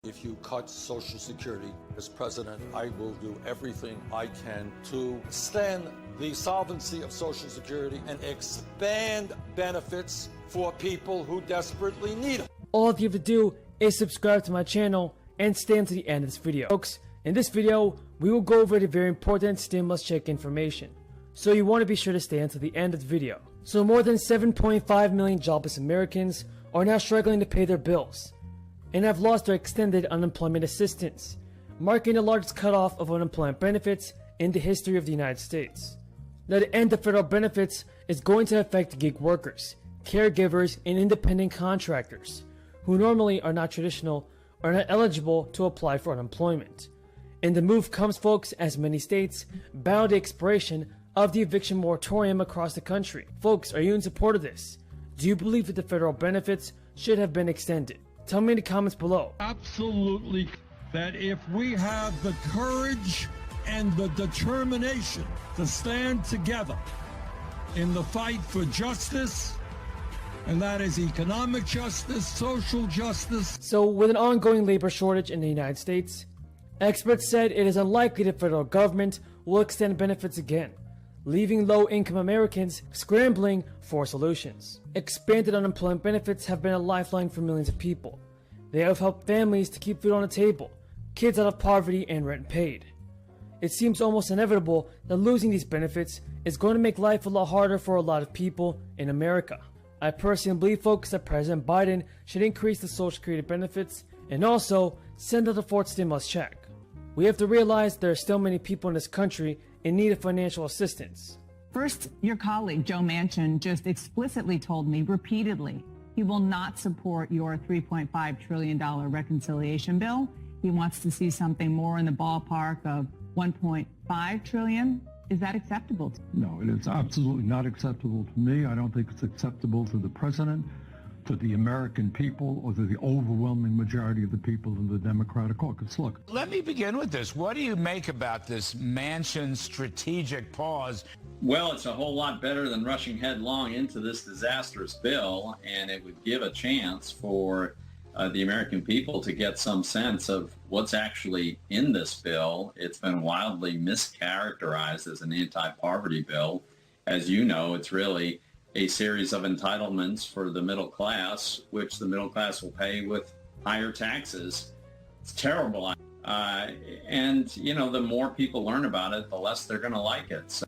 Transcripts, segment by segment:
If you cut Social Security, as president, I will do everything I can to extend the solvency of Social Security and expand benefits for people who desperately need them. All you have to do is subscribe to my channel and stay until the end of this video. Folks, in this video, we will go over the very important stimulus check information. So you want to be sure to stay until the end of the video. So more than 7.5 million jobless Americans are now struggling to pay their bills and have lost their extended unemployment assistance, marking the largest cutoff of unemployment benefits in the history of the United States. Now, the end of federal benefits is going to affect gig workers, caregivers, and independent contractors, who normally are not eligible to apply for unemployment. And the move comes, folks, as many states battle the expiration of the eviction moratorium across the country. Folks, are you in support of this? Do you believe that the federal benefits should have been extended? Tell me in the comments below. Absolutely, that if we have the courage and the determination to stand together in the fight for justice, and that is economic justice, social justice. So with an ongoing labor shortage in the United States, experts said it is unlikely the federal government will extend benefits again, leaving low-income Americans scrambling for solutions. Expanded unemployment benefits have been a lifeline for millions of people. They have helped families to keep food on the table, kids out of poverty, and rent paid. It seems almost inevitable that losing these benefits is going to make life a lot harder for a lot of people in America. I personally believe, folks, that President Biden should increase the Social Security benefits and also send out the fourth stimulus check. We have to realize there are still many people in this country in need of financial assistance. First, your colleague, Joe Manchin, just explicitly told me repeatedly he will not support your $3.5 trillion reconciliation bill. He wants to see something more in the ballpark of $1.5 trillion. Is that acceptable? No, it is absolutely not acceptable to me. I don't think it's acceptable to the president, to the American people, or to the overwhelming majority of the people in the Democratic caucus. Look. Let me begin with this. What do you make about this Manchin strategic pause? Well, it's a whole lot better than rushing headlong into this disastrous bill, and it would give a chance for the American people to get some sense of what's actually in this bill. It's been wildly mischaracterized as an anti-poverty bill. As you know, it's really a series of entitlements for the middle class, which the middle class will pay with higher taxes. It's terrible. And, you know, the more people learn about it, the less they're going to like it.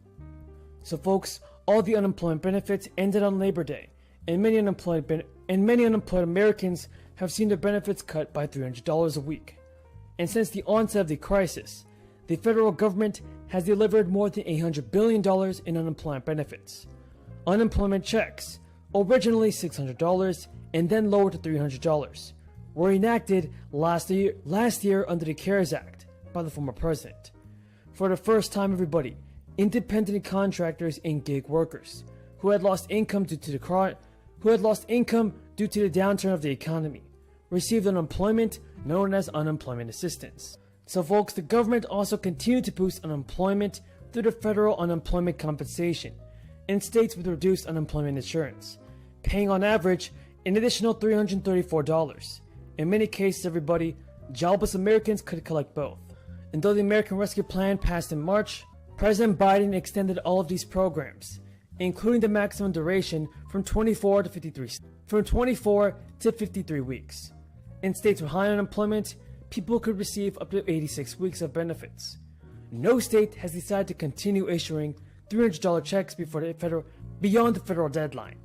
So folks, all the unemployment benefits ended on Labor Day, and many unemployed Americans have seen their benefits cut by $300 a week. And since the onset of the crisis, the federal government has delivered more than $800 billion in unemployment benefits. Unemployment checks, originally $600 and then lowered to $300, were enacted last year under the CARES Act by the former president. For the first time, everybody, independent contractors and gig workers who had lost income due to the downturn of the economy received unemployment known as unemployment assistance. So folks, the government also continued to boost unemployment through the federal unemployment compensation in states with reduced unemployment insurance, paying on average an additional $334. In many cases, everybody, jobless Americans could collect both. And though the American Rescue Plan passed in March, President Biden extended all of these programs, including the maximum duration from 24 to 53 weeks. In states with high unemployment, people could receive up to 86 weeks of benefits. No state has decided to continue issuing $300 checks beyond the federal deadline.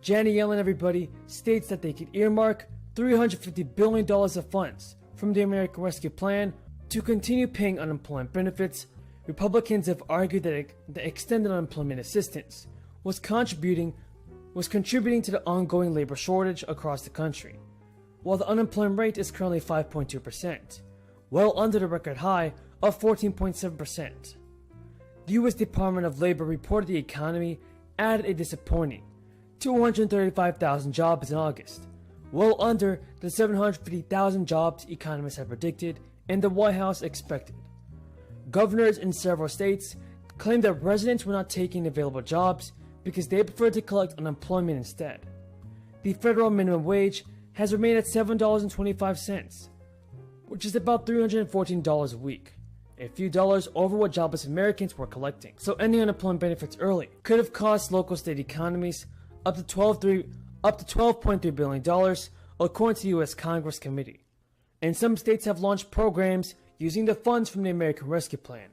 Janet Yellen, everybody, states that they could earmark $350 billion of funds from the American Rescue Plan to continue paying unemployment benefits. Republicans have argued that the extended unemployment assistance was contributing to the ongoing labor shortage across the country. While the unemployment rate is currently 5.2%, well under the record high of 14.7%. The U.S. Department of Labor reported the economy added a disappointing 235,000 jobs in August, well under the 750,000 jobs economists had predicted and the White House expected. Governors in several states claimed that residents were not taking available jobs because they preferred to collect unemployment instead. The federal minimum wage has remained at $7.25, which is about $314 a week, a few dollars over what jobless Americans were collecting. So ending unemployment benefits early could have cost local state economies up to $12.3 billion, according to the U.S. Congress committee. And some states have launched programs using the funds from the American Rescue Plan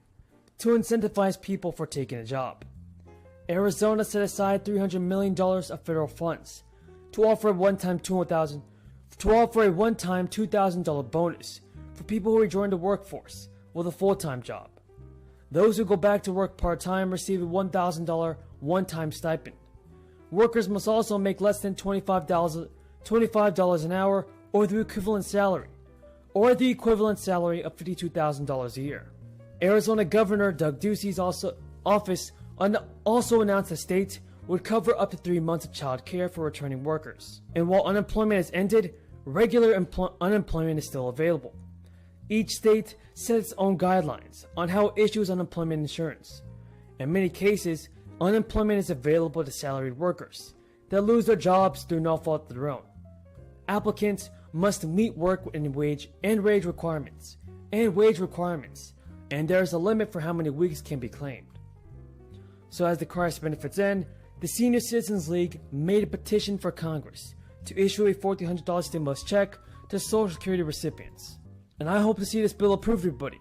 to incentivize people for taking a job. Arizona set aside $300 million of federal funds to offer a one-time $2,000 bonus for people who rejoin the workforce with a full-time job. Those who go back to work part-time receive a $1,000 one-time stipend. Workers must also make less than $25 an hour or the equivalent salary of $52,000 a year. Arizona Governor Doug Ducey's office also announced the state would cover up to 3 months of child care for returning workers. And while unemployment has ended, regular unemployment is still available. Each state sets its own guidelines on how it issues unemployment insurance. In many cases, unemployment is available to salaried workers that lose their jobs through no fault of their own. Applicants must meet work and wage requirements, and there is a limit for how many weeks can be claimed. So as the crisis benefits end, the Senior Citizens League made a petition for Congress to issue a $1,400 stimulus check to Social Security recipients. And I hope to see this bill approved, everybody.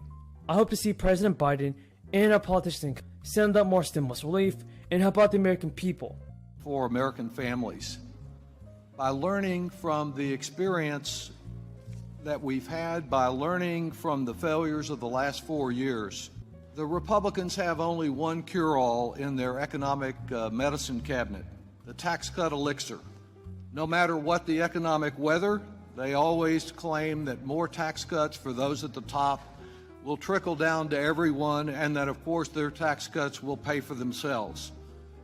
I hope to see President Biden and our politicians send out more stimulus relief and help out the American people. For American families, by learning from the experience that we've had, by learning from the failures of the last 4 years, the Republicans have only one cure-all in their economic medicine cabinet, the tax cut elixir. No matter what the economic weather, they always claim that more tax cuts for those at the top will trickle down to everyone, and that, of course, their tax cuts will pay for themselves.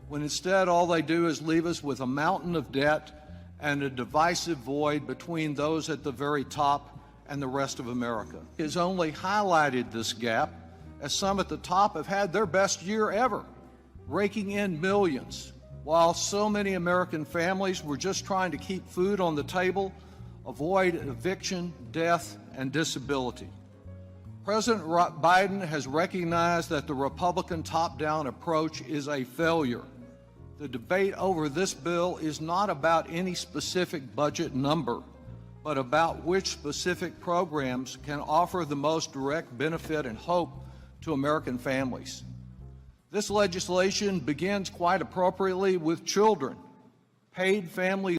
When instead all they do is leave us with a mountain of debt and a divisive void between those at the very top and the rest of America. It has only highlighted this gap, as some at the top have had their best year ever, raking in millions, while so many American families were just trying to keep food on the table, avoid eviction, death, and disability. President Biden has recognized that the Republican top-down approach is a failure. The debate over this bill is not about any specific budget number, but about which specific programs can offer the most direct benefit and hope to American families. This legislation begins quite appropriately with children. Paid family